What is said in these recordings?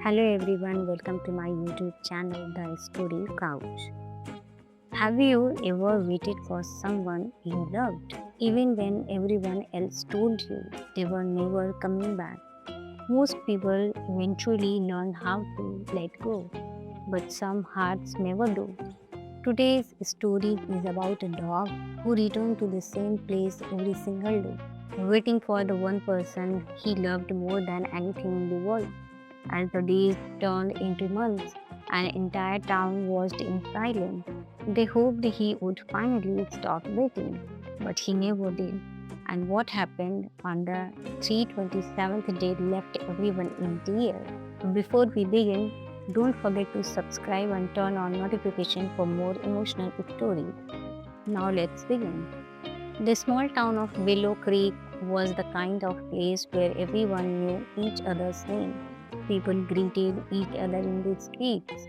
Hello everyone, welcome to my YouTube channel, The Story Couch. Have you ever waited for someone you loved, even when everyone else told you they were never coming back? Most people eventually learn how to let go, but some hearts never do. Today's story is about a dog who returned to the same place every single day, waiting for the one person he loved more than anything in the world. As the days turned into months, an entire town watched in silence. They hoped he would finally stop waiting, but he never did. And what happened on the 327th day left everyone in tears. Before we begin, don't forget to subscribe and turn on notification for more emotional stories. Now let's begin. The small town of Willow Creek was the kind of place where everyone knew each other's name. People greeted each other in the streets.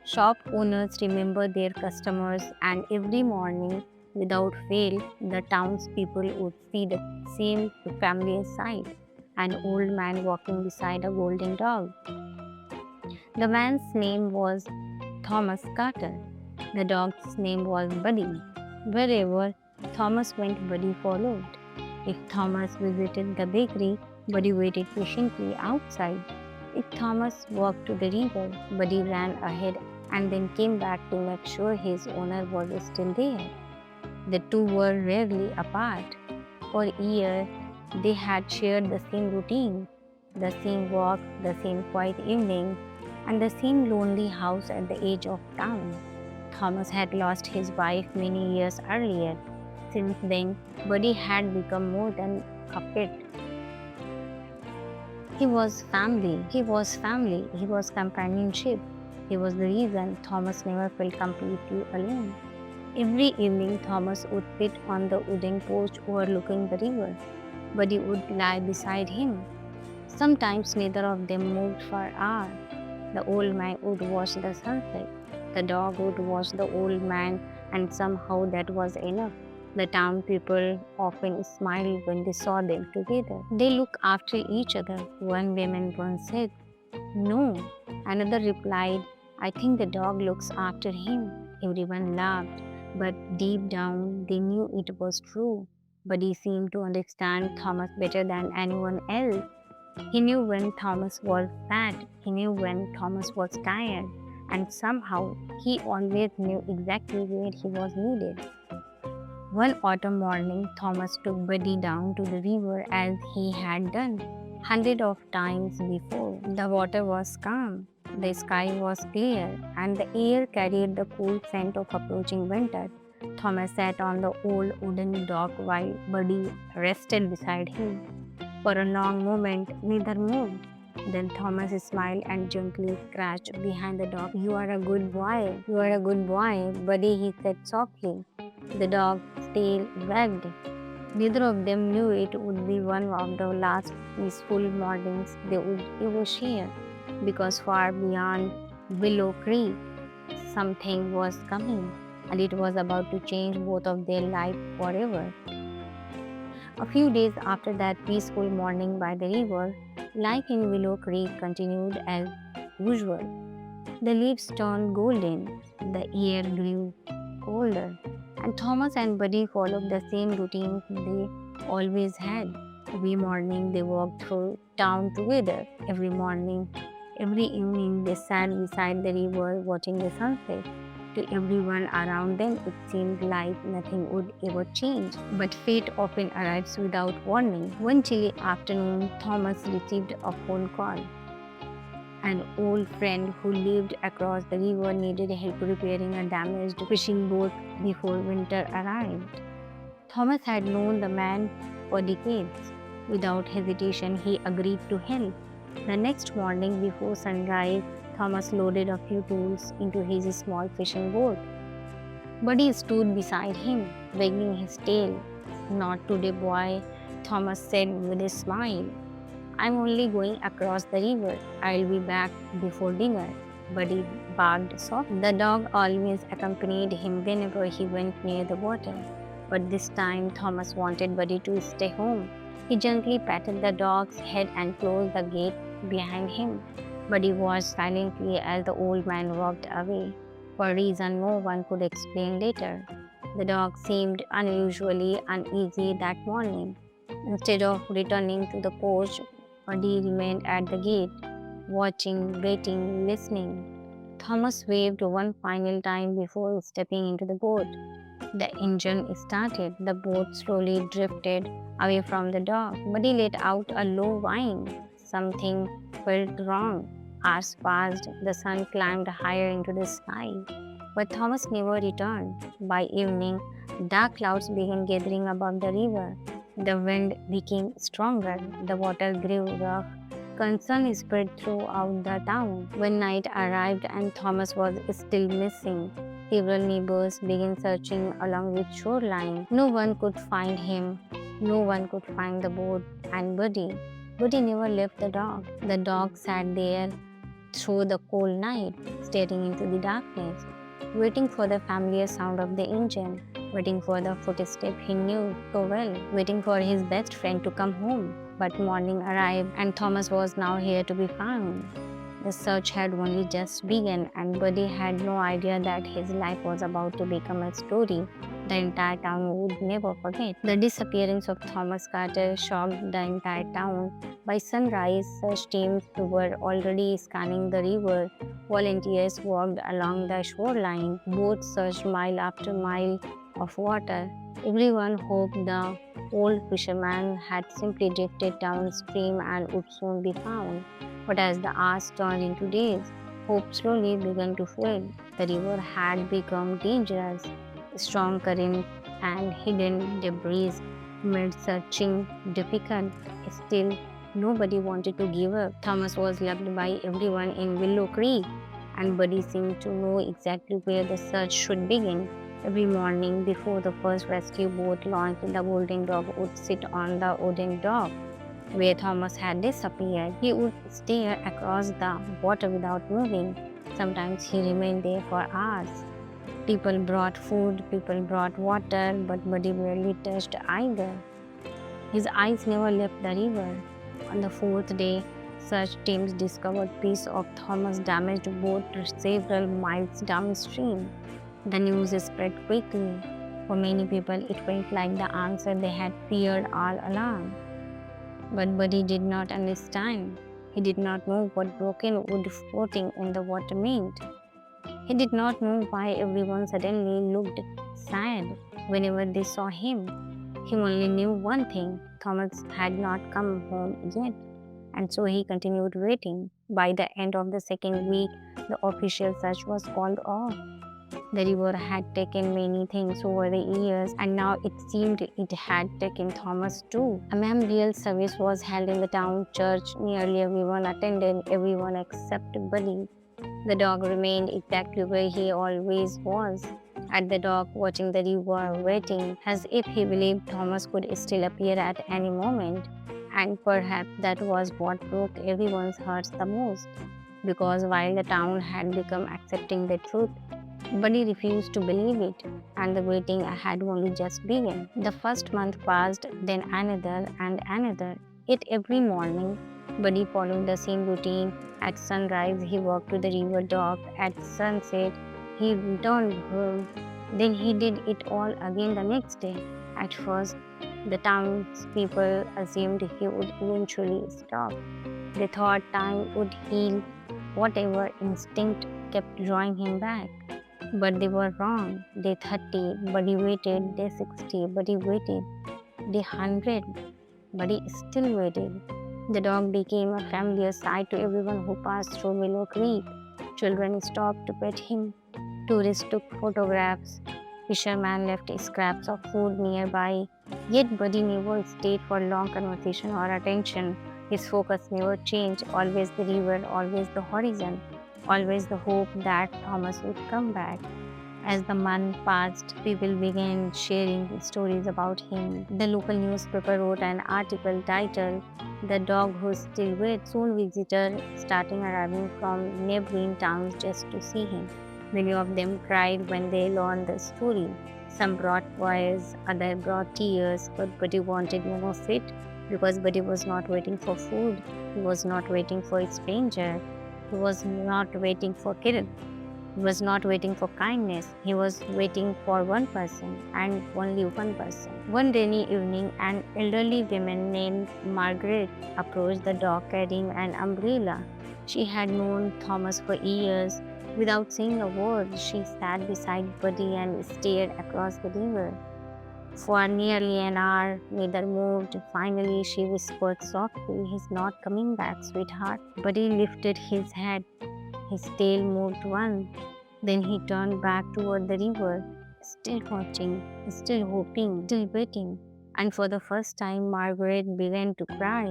Shop owners remembered their customers, and every morning, without fail, the townspeople would see the same familiar sight: an old man walking beside a golden dog. The man's name was Thomas Carter. The dog's name was Buddy. Wherever Thomas went, Buddy followed. If Thomas visited the bakery, Buddy waited patiently outside. If Thomas walked to the river, Buddy ran ahead and then came back to make sure his owner was still there. The two were rarely apart. For years, they had shared the same routine, the same walk, the same quiet evening, and the same lonely house at the edge of town. Thomas had lost his wife many years earlier. Since then, Buddy had become more than a pet. He was family. He was family. He was companionship. He was the reason Thomas never felt completely alone. Every evening, Thomas would sit on the wooden porch overlooking the river. Buddy would lie beside him. Sometimes neither of them moved for hours. The old man would watch the sunset. The dog would watch the old man, and somehow that was enough. The town people often smiled when they saw them together. They looked after each other. One woman once said, "No." Another replied, "I think the dog looks after him." Everyone laughed, but deep down they knew it was true. But he seemed to understand Thomas better than anyone else. He knew when Thomas was sad, he knew when Thomas was tired, and somehow he always knew exactly where he was needed. One autumn morning, Thomas took Buddy down to the river as he had done hundreds of times before. The water was calm, the sky was clear, and the air carried the cool scent of approaching winter. Thomas sat on the old wooden dock while Buddy rested beside him. For a long moment, neither moved. Then Thomas smiled and gently scratched behind the dog. "You are a good boy. You are a good boy, Buddy," he said softly. The dog's tail wagged. Neither of them knew it would be one of the last peaceful mornings they would ever share, because far beyond Willow Creek, something was coming, and it was about to change both of their lives forever. A few days after that peaceful morning by the river, life in Willow Creek continued as usual. The leaves turned golden, the air grew colder, and Thomas and Buddy followed the same routine they always had. Every morning they walked through town together. Every evening they sat beside the river watching the sunset. To everyone around them, it seemed like nothing would ever change. But fate often arrives without warning. One chilly afternoon, Thomas received a phone call. An old friend who lived across the river needed help repairing a damaged fishing boat before winter arrived. Thomas had known the man for decades. Without hesitation, he agreed to help. The next morning before sunrise, Thomas loaded a few tools into his small fishing boat. Buddy stood beside him, wagging his tail. "Not today, boy," Thomas said with a smile. "I'm only going across the river. I'll be back before dinner." Buddy barked softly. The dog always accompanied him whenever he went near the water. But this time, Thomas wanted Buddy to stay home. He gently patted the dog's head and closed the gate behind him. Buddy watched silently as the old man walked away, for a reason no one could explain later. The dog seemed unusually uneasy that morning. Instead of returning to the porch, Buddy remained at the gate, watching, waiting, listening. Thomas waved one final time before stepping into the boat. The engine started. The boat slowly drifted away from the dock. Buddy let out a low whine. Something felt wrong. Hours passed. The sun climbed higher into the sky. But Thomas never returned. By evening, dark clouds began gathering above the river. The wind became stronger. The water grew rough. Concern spread throughout the town. When night arrived and Thomas was still missing, several neighbors began searching along the shoreline. No one could find him. No one could find the boat and Buddy. Buddy never left the dog. The dog sat there through the cold night, staring into the darkness, waiting for the familiar sound of the engine, waiting for the footstep he knew so well, waiting for his best friend to come home. But morning arrived, and Thomas was now here to be found. The search had only just begun, and Buddy had no idea that his life was about to become a story the entire town would never forget. The disappearance of Thomas Carter shocked the entire town. By sunrise, search teams were already scanning the river. Volunteers walked along the shoreline. Boats searched mile after mile of water. Everyone hoped the old fisherman had simply drifted downstream and would soon be found. But as the hours turned into days, hope slowly began to fade. The river had become dangerous. Strong current and hidden debris made searching difficult. Still, nobody wanted to give up. Thomas was loved by everyone in Willow Creek, and Buddy seemed to know exactly where the search should begin. Every morning before the first rescue boat launched, the golden dog would sit on the wooden dock where Thomas had disappeared. He would stare across the water without moving. Sometimes he remained there for hours. People brought food, people brought water, but Buddy barely touched either. His eyes never left the river. On the fourth day, search teams discovered piece of Thomas' damaged boat several miles downstream. The news spread quickly. For many people, it felt like the answer they had feared all along. But Buddy did not understand. He did not know what broken wood floating in the water meant. He did not know why everyone suddenly looked sad whenever they saw him. He only knew one thing: Thomas had not come home yet, and so he continued waiting. By the end of the second week, the official search was called off. The river had taken many things over the years, and now it seemed it had taken Thomas too. A memorial service was held in the town church. Nearly everyone attended, everyone except Buddy. The dog remained exactly where he always was, at the dock, watching the river, waiting, as if he believed Thomas could still appear at any moment. And perhaps that was what broke everyone's hearts the most, because while the town had become accepting the truth, Buddy refused to believe it, and the waiting had only just begun. The first month passed, then another and another. Yet every morning, Buddy followed the same routine. At sunrise, he walked to the river dock. At sunset, he returned home. Then he did it all again the next day. At first, the townspeople assumed he would eventually stop. They thought time would heal whatever instinct kept drawing him back. But they were wrong. Day 30, Buddy waited. Day 60, Buddy waited. Day 100, Buddy still waited. The dog became a familiar sight to everyone who passed through Willow Creek. Children stopped to pet him. Tourists took photographs. Fishermen left scraps of food nearby. Yet Buddy never stayed for long conversation or attention. His focus never changed. Always the river, always the horizon, always the hope that Thomas would come back. As the month passed, people began sharing stories about him. The local newspaper wrote an article titled "The Dog Who Still Waits." Soon visitors starting arriving from neighboring towns just to see him. Many of them cried when they learned the story. Some brought toys, others brought tears, but Buddy wanted more of it because Buddy was not waiting for food. He was not waiting for a stranger. He was not waiting for Kiran. He was not waiting for kindness. He was waiting for one person and only one person. One rainy evening, an elderly woman named Margaret approached the dog carrying an umbrella. She had known Thomas for years. Without saying a word, she sat beside Buddy and stared across the river. For nearly an hour, neither moved. Finally, she whispered softly, "He's not coming back, sweetheart." Buddy lifted his head. His tail moved once. Then he turned back toward the river, still watching, still hoping, still waiting. And for the first time, Margaret began to cry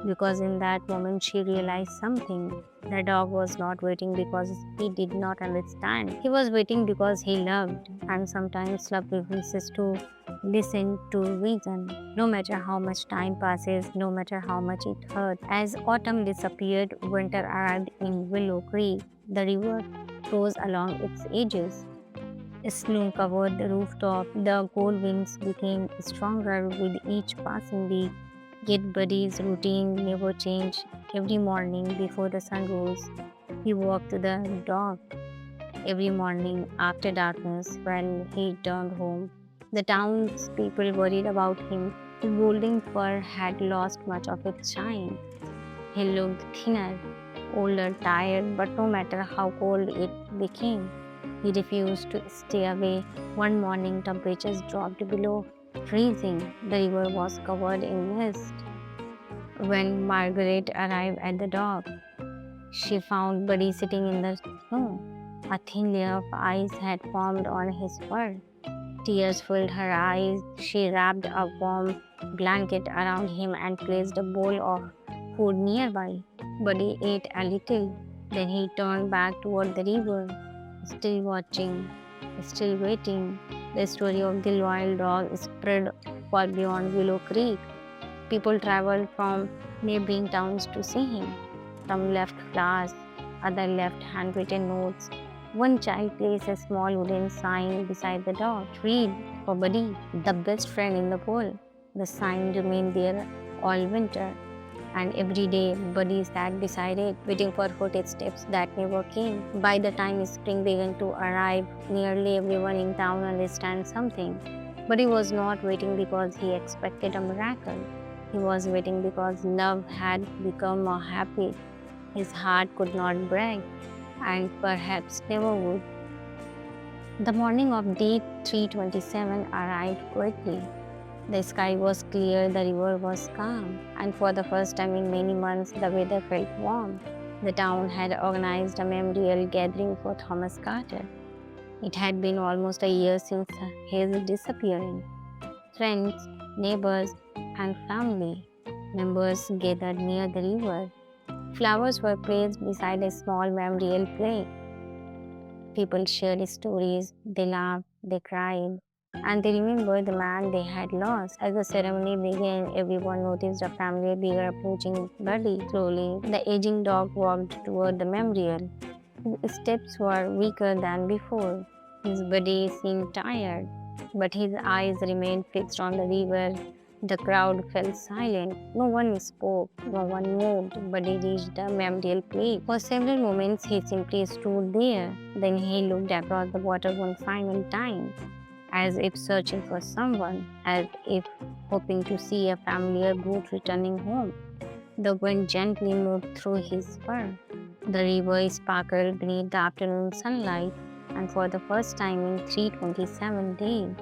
because in that moment she realized something. The dog was not waiting because he did not understand. He was waiting because he loved, and sometimes love refuses to listen to reason. No matter how much time passes, no matter how much it hurt. As autumn disappeared, winter arrived in Willow Creek. The river froze along its edges. Snow covered the rooftop. The cold winds became stronger with each passing week. Yet Buddy's routine never changed. Every morning before the sun rose, he walked to the dock. Every morning after darkness, when he returned home, the townspeople worried about him. His golden fur had lost much of its shine. He looked thinner, older, tired, but no matter how cold it became, he refused to stay away. One morning, temperatures dropped below freezing. The river was covered in mist. When Margaret arrived at the dock, she found Buddy sitting in the snow. A thin layer of ice had formed on his fur. Tears filled her eyes. She wrapped a warm blanket around him and placed a bowl of food nearby. Buddy ate a little. Then he turned back toward the river, still watching, still waiting. The story of the loyal dog spread far beyond Willow Creek. People traveled from neighboring towns to see him. Some left flowers, others left handwritten notes. One child placed a small wooden sign beside the dog. "Read for Buddy, the best friend in the world." The sign remained there all winter, and every day Buddy sat beside it, waiting for footsteps that never came. By the time spring began to arrive, nearly everyone in town understood something. Buddy was not waiting because he expected a miracle. He was waiting because love had become a habit. His heart could not break, and perhaps never would. The morning of day 327 arrived quickly. The sky was clear, the river was calm, and for the first time in many months, the weather felt warm. The town had organized a memorial gathering for Thomas Carter. It had been almost a year since his disappearance. Friends, neighbors, and family members gathered near the river. Flowers were placed beside a small memorial plate. People shared stories, they laughed, they cried, and they remembered the man they had lost. As the ceremony began, everyone noticed a familiar figure approaching Buddy. Slowly, the aging dog walked toward the memorial. His steps were weaker than before. His body seemed tired, but his eyes remained fixed on the river. The crowd fell silent. No one spoke, no one moved, but he reached the memorial plate. For several moments, he simply stood there. Then he looked across the water one final time, as if searching for someone, as if hoping to see a familiar boat returning home. The wind gently moved through his fur. The river sparkled beneath the afternoon sunlight, and for the first time in 327 days,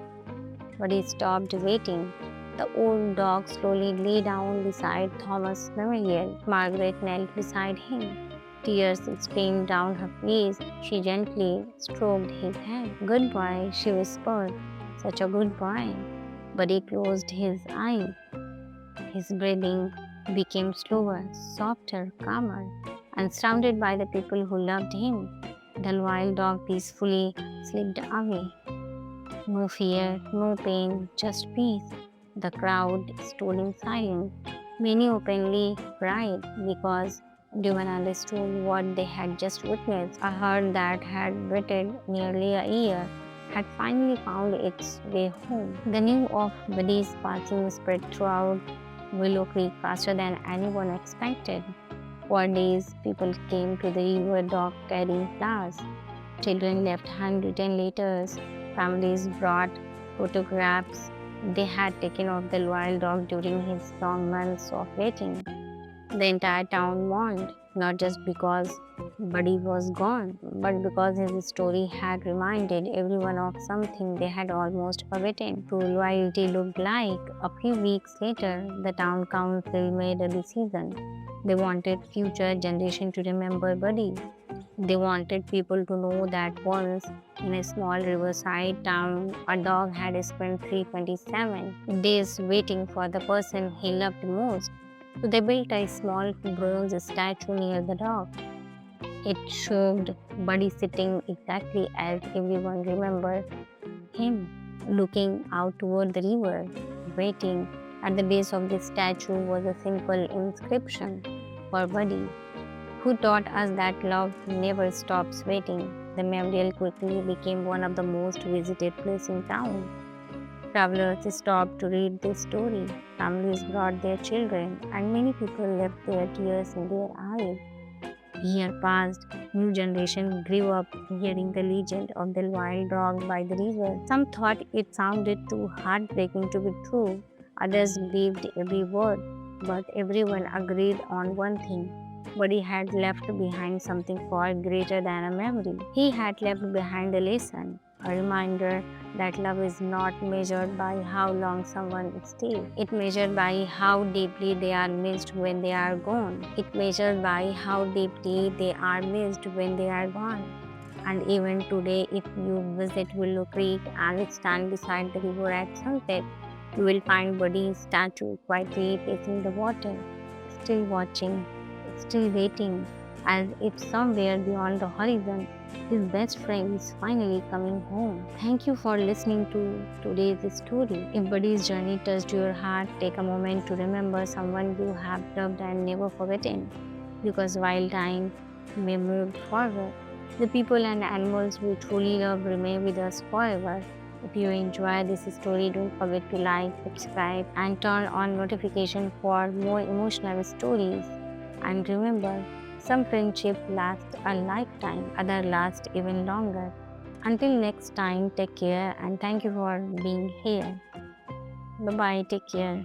but he stopped waiting. The old dog slowly lay down beside Thomas' memorial. Margaret knelt beside him. Tears streamed down her face. She gently stroked his head. "Good boy," she whispered. "Such a good boy." But he closed his eyes. His breathing became slower, softer, calmer, and surrounded by the people who loved him, the loyal dog peacefully slipped away. No fear, no pain, just peace. The crowd stood in silence. Many openly cried because everyone understood what they had just witnessed. A heart that had waited nearly a year had finally found its way home. The news of Buddy's passing spread throughout Willow Creek faster than anyone expected. For days, people came to the river dock carrying flowers. Children left handwritten letters. Families brought photographs they had taken of the loyal dog during his long months of waiting. The entire town mourned, not just because Buddy was gone, but because his story had reminded everyone of something they had almost forgotten. True loyalty looked like. A few weeks later, the town council made a decision. They wanted future generation to remember Buddy. They wanted people to know that once in a small riverside town, a dog had spent 327 days waiting for the person he loved most. So they built a small bronze statue near the dog. It showed Buddy sitting exactly as everyone remembered him, looking out toward the river, waiting. At the base of the statue was a simple inscription for Buddy, who taught us that love never stops waiting. The memorial quickly became one of the most visited places in town. Travelers stopped to read this story. Families brought their children, and many people left their tears in their eyes. Year passed, new generation grew up hearing the legend of the wild dog by the river. Some thought it sounded too heartbreaking to be true. Others believed every word, but everyone agreed on one thing. Buddy had left behind something far greater than a memory. He had left behind a lesson, a reminder that love is not measured by how long someone stays. It measured by how deeply they are missed when they are gone. It measured by how deeply they are missed when they are gone. And even today, if you visit Willow Creek and stand beside the river at sunset, you will find Buddy's statue quietly facing the water, still watching, still waiting, as if somewhere beyond the horizon, his best friend is finally coming home. Thank you for listening to today's story. If Buddy's journey touched your heart, take a moment to remember someone you have loved and never forgotten. Because while time may move forward, the people and animals we truly love remain with us forever. If you enjoy this story, don't forget to like, subscribe, and turn on notification for more emotional stories. And remember, some friendship lasts a lifetime, other last even longer. Until next time, take care and thank you for being here. Bye bye, take care.